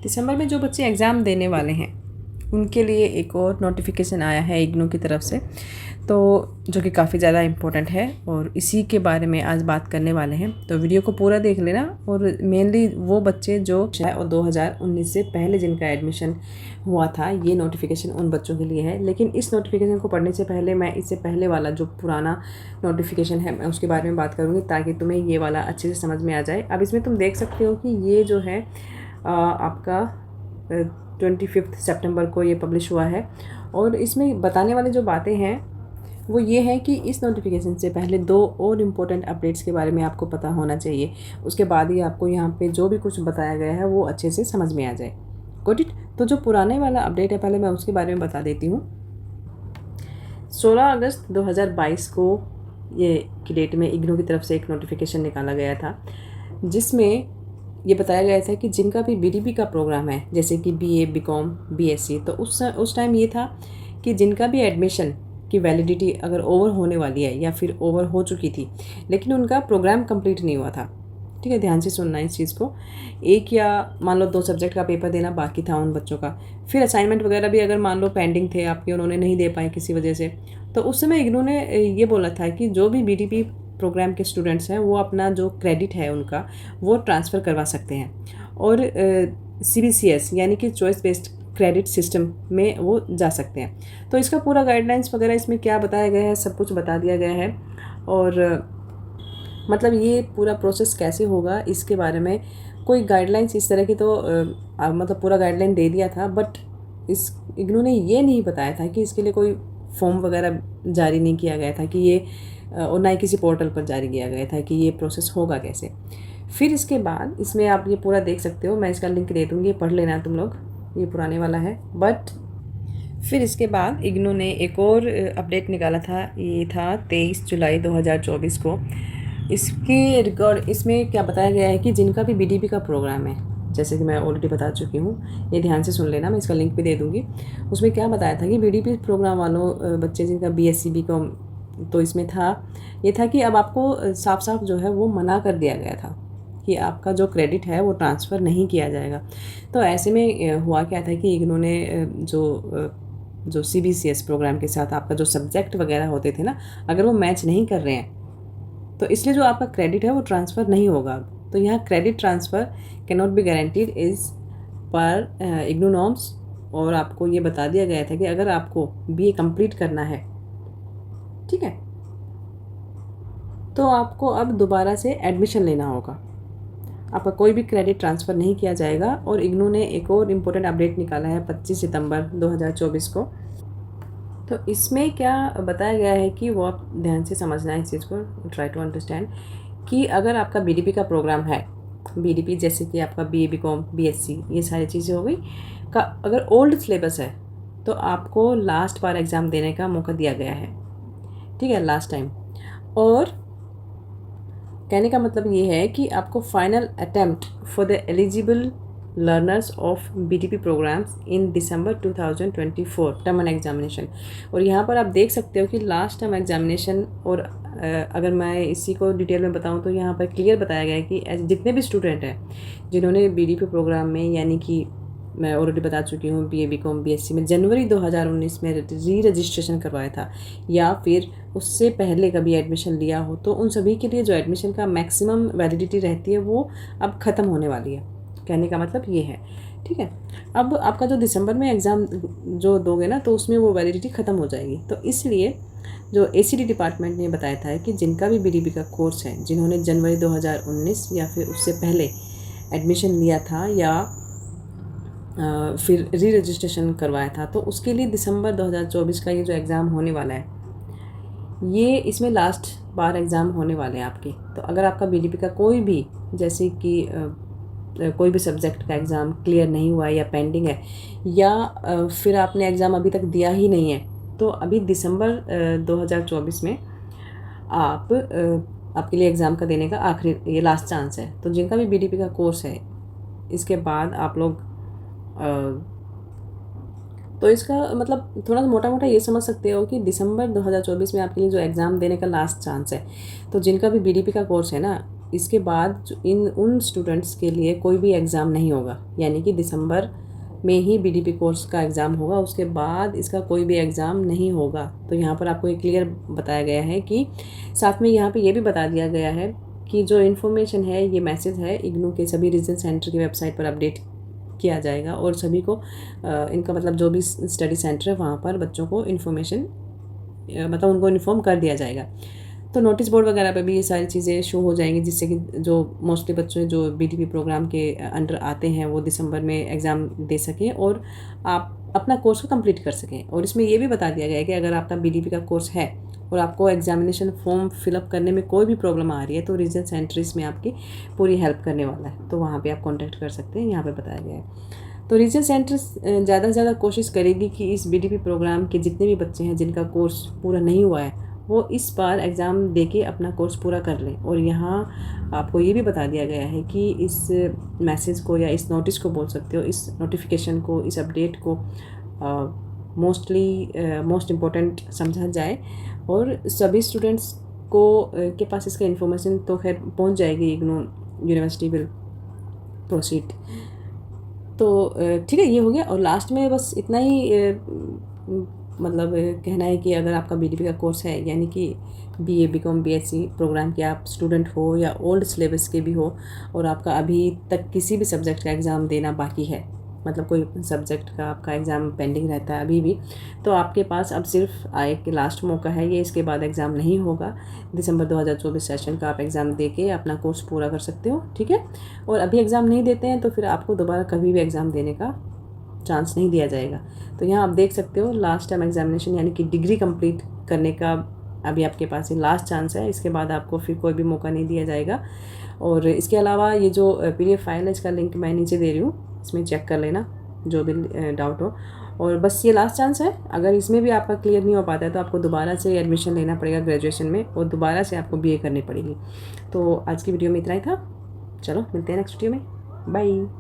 दिसंबर में जो बच्चे एग्ज़ाम देने वाले हैं उनके लिए एक और नोटिफिकेशन आया है इग्नू की तरफ से, तो जो कि काफ़ी ज़्यादा इम्पोर्टेंट है और इसी के बारे में आज बात करने वाले हैं। तो वीडियो को पूरा देख लेना। और मेनली वो बच्चे जो और 2019 से पहले जिनका एडमिशन हुआ था, ये नोटिफिकेशन उन बच्चों के लिए है। लेकिन इस नोटिफिकेशन को पढ़ने से पहले मैं इससे पहले वाला जो पुराना नोटिफिकेशन है मैं उसके बारे में बात करूँगी, ताकि तुम्हें ये वाला अच्छे से समझ में आ जाए। अब इसमें तुम देख सकते हो कि ये जो है आपका 25 सितंबर को ये पब्लिश हुआ है। और इसमें बताने वाली जो बातें हैं वो ये है कि इस नोटिफिकेशन से पहले 2 और इम्पोर्टेंट अपडेट्स के बारे में आपको पता होना चाहिए। उसके बाद ही आपको यहाँ पे जो भी कुछ बताया गया है वो अच्छे से समझ में आ जाए। Got it. तो जो पुराने वाला अपडेट है पहले मैं उसके बारे में बता देती हूँ। 16 अगस्त 2022 को ये की डेट में इग्नू की तरफ से एक नोटिफिकेशन निकाला गया था, जिसमें ये बताया गया था कि जिनका भी बीडीपी का प्रोग्राम है, जैसे कि बीए, बीकॉम, बीएससी, तो उस टाइम ये था कि जिनका भी एडमिशन की वैलिडिटी अगर ओवर होने वाली है या फिर ओवर हो चुकी थी लेकिन उनका प्रोग्राम कंप्लीट नहीं हुआ था, ठीक है, ध्यान से सुनना इस चीज़ को। एक या मान लो 2 सब्जेक्ट का पेपर देना बाकी था उन बच्चों का, फिर असाइनमेंट वगैरह भी अगर मान लो पेंडिंग थे आपके, उन्होंने नहीं दे पाए किसी वजह से, तो उस समय इग्नू ने ये बोला था कि जो भी बीडीपी प्रोग्राम के स्टूडेंट्स हैं वो अपना जो क्रेडिट है उनका वो ट्रांसफ़र करवा सकते हैं और सीबीसीएस यानी कि चॉइस बेस्ड क्रेडिट सिस्टम में वो जा सकते हैं। तो इसका पूरा गाइडलाइंस वगैरह इसमें क्या बताया गया है सब कुछ बता दिया गया है। और मतलब ये पूरा प्रोसेस कैसे होगा इसके बारे में कोई गाइडलाइंस इस तरह की तो मतलब पूरा गाइडलाइन दे दिया था, बट इस इग्नू ने ये नहीं बताया था कि इसके लिए कोई फॉर्म वगैरह जारी नहीं किया गया था कि ये, और ना ही किसी पोर्टल पर जारी किया गया था कि ये प्रोसेस होगा कैसे। फिर इसके बाद इसमें आप ये पूरा देख सकते हो, मैं इसका लिंक दे दूँगी, पढ़ लेना तुम लोग, ये पुराने वाला है। बट फिर इसके बाद इग्नू ने एक और अपडेट निकाला था, ये था 23 जुलाई 2024 को। इसके रिकॉर्ड इसमें क्या बताया गया है कि जिनका भी बीडीपी का प्रोग्राम है, जैसे कि मैं ऑलरेडी बता चुकी हूँ, ये ध्यान से सुन लेना, मैं इसका लिंक भी दे दूँगी। उसमें क्या बताया था कि बीडीपी प्रोग्राम वालों बच्चे जिनका बीएससी, बीकॉम, तो इसमें ये था कि अब आपको साफ साफ जो है वो मना कर दिया गया था कि आपका जो क्रेडिट है वो ट्रांसफ़र नहीं किया जाएगा। तो ऐसे में हुआ क्या था कि इग्नू ने जो सीबीसीएस प्रोग्राम के साथ आपका जो सब्जेक्ट वगैरह होते थे ना, अगर वो मैच नहीं कर रहे हैं तो इसलिए जो आपका क्रेडिट है वो ट्रांसफ़र नहीं होगा। तो यहाँ credit transfer can not be guaranteed is पर इग्नू नॉर्म्स। और आपको ये बता दिया गया था कि अगर आपको बीए कंप्लीट करना है, ठीक है, तो आपको अब दोबारा से एडमिशन लेना होगा, आपका कोई भी क्रेडिट ट्रांसफ़र नहीं किया जाएगा। और इग्नू ने एक और इम्पोर्टेंट अपडेट निकाला है 25 सितंबर 2024 को। तो इसमें क्या बताया गया है कि वो आप ध्यान से समझना है इस चीज़ को, ट्राई टू अंडरस्टैंड, कि अगर आपका बीडीपी का प्रोग्राम है, बीडीपी जैसे कि आपका बीए, बीकॉम, बीएससी, ये सारी चीज़ें हो गई का, अगर ओल्ड सिलेबस है तो आपको लास्ट बार एग्ज़ाम देने का मौका दिया गया है, ठीक है, लास्ट टाइम। और कहने का मतलब ये है कि आपको final attempt for the eligible learners of BTP programmes in December 2024 term end examination. और यहाँ पर आप देख सकते हो कि लास्ट टर्म एग्जामिनेशन, और अगर मैं इसी को डिटेल में बताऊँ तो यहाँ पर क्लियर बताया गया है कि जितने भी स्टूडेंट हैं जिन्होंने बीडीपी प्रोग्राम में, यानी कि मैं ऑलरेडी बता चुकी हूँ, बीए, बीकॉम, बीएससी में जनवरी 2019 में री रजिस्ट्रेशन करवाया था या फिर उससे पहले कभी एडमिशन लिया हो, तो उन सभी के लिए जो एडमिशन का मैक्सिमम वैलिडिटी रहती है वो अब ख़त्म होने वाली है। कहने का मतलब ये है, ठीक है। अब आपका जो दिसंबर में एग्ज़ाम जो दोगे ना, तो उसमें वो वैलिडिटी ख़त्म हो जाएगी। तो इसलिए जो एसीडी डिपार्टमेंट ने बताया था कि जिनका भी बीडीपी का कोर्स है, जिन्होंने जनवरी 2019 या फिर उससे पहले एडमिशन लिया था या फिर री रजिस्ट्रेशन करवाया था, तो उसके लिए दिसंबर 2024 का ये जो एग्ज़ाम होने वाला है, ये इसमें लास्ट बार एग्ज़ाम होने वाले हैं आपके। तो अगर आपका बीडीपी का कोई भी, जैसे कि कोई भी सब्जेक्ट का एग्ज़ाम क्लियर नहीं हुआ है या पेंडिंग है, या फिर आपने एग्ज़ाम अभी तक दिया ही नहीं है, तो अभी दिसंबर 2024 में आपके लिए एग्ज़ाम का देने का आखिरी, ये लास्ट चांस है। तो जिनका भी बीडीपी का कोर्स है, इसके बाद आप लोग तो इसका मतलब थोड़ा मोटा मोटा ये समझ सकते हो कि दिसंबर 2024 में आपके लिए जो एग्ज़ाम देने का लास्ट चांस है। तो जिनका भी बीडीपी का कोर्स है ना, इसके बाद उन स्टूडेंट्स के लिए कोई भी एग्ज़ाम नहीं होगा, यानी कि दिसंबर में ही बीडीपी कोर्स का एग्ज़ाम होगा, उसके बाद इसका कोई भी एग्ज़ाम नहीं होगा। तो यहाँ पर आपको एक क्लियर बताया गया है कि साथ में यहाँ पे ये भी बता दिया गया है कि जो इन्फॉर्मेशन है, ये मैसेज है, इग्नू के सभी रीजनल सेंटर की वेबसाइट पर अपडेट किया जाएगा और सभी को इनका मतलब जो भी स्टडी सेंटर है वहाँ पर बच्चों को इन्फॉर्मेशन मतलब उनको इन्फॉर्म कर दिया जाएगा। तो नोटिस बोर्ड वगैरह पे भी ये सारी चीज़ें शो हो जाएंगी, जिससे कि जो मोस्टली बच्चे जो बीडीपी प्रोग्राम के अंडर आते हैं वो दिसंबर में एग्ज़ाम दे सकें और आप अपना कोर्स को कंप्लीट कर सकें। और इसमें ये भी बता दिया गया है कि अगर आपका बीडीपी का कोर्स है और आपको एग्जामिनेशन फॉर्म फिलअप करने में कोई भी प्रॉब्लम आ रही है तो रीजनल सेंटर इसमें आपकी पूरी हेल्प करने वाला है, तो वहाँ पर आप कॉन्टैक्ट कर सकते हैं, यहाँ पर बताया गया है। तो रीजनल सेंटर ज़्यादा से ज़्यादा कोशिश करेगी कि इस बीडीपी प्रोग्राम के जितने भी बच्चे हैं जिनका कोर्स पूरा नहीं हुआ है वो इस बार एग्ज़ाम देके अपना कोर्स पूरा कर लें। और यहाँ आपको ये भी बता दिया गया है कि इस मैसेज को या इस नोटिस को बोल सकते हो, इस नोटिफिकेशन को, इस अपडेट को मोस्ट इम्पोर्टेंट समझा जाए और सभी स्टूडेंट्स को के पास इसका इन्फॉर्मेशन तो खैर पहुँच जाएगी, इग्नू यूनिवर्सिटी विल प्रोसीड। तो ठीक है, ये हो गया। और लास्ट में बस इतना ही मतलब कहना है कि अगर आपका बीडीपी का कोर्स है, यानी कि बीए, बीकॉम, बीएससी प्रोग्राम के आप स्टूडेंट हो या ओल्ड सिलेबस के भी हो और आपका अभी तक किसी भी सब्जेक्ट का एग्ज़ाम देना बाकी है, मतलब कोई सब्जेक्ट का आपका एग्ज़ाम पेंडिंग रहता है अभी भी, तो आपके पास अब सिर्फ एक लास्ट मौका है ये, इसके बाद एग्ज़ाम नहीं होगा। दिसंबर 2024 सेशन का आप एग्ज़ाम दे के अपना कोर्स पूरा कर सकते हो, ठीक है। और अभी एग्ज़ाम नहीं देते हैं तो फिर आपको दोबारा कभी भी एग्ज़ाम देने का चांस नहीं दिया जाएगा। तो यहाँ आप देख सकते हो लास्ट टाइम एग्जामिनेशन यानी कि डिग्री कंप्लीट करने का अभी आपके पास ये लास्ट चांस है, इसके बाद आपको फिर कोई भी मौका नहीं दिया जाएगा। और इसके अलावा ये जो पीडीएफ फाइल है इसका लिंक मैं नीचे दे रही हूँ, इसमें चेक कर लेना जो भी डाउट हो। और बस ये लास्ट चांस है, अगर इसमें भी आपका क्लियर नहीं हो पाता है तो आपको दोबारा से एडमिशन लेना पड़ेगा ग्रेजुएशन में और दोबारा से आपको बीए करनी पड़ेगी। तो आज की वीडियो में इतना ही था, चलो मिलते हैं नेक्स्ट वीडियो में, बाय।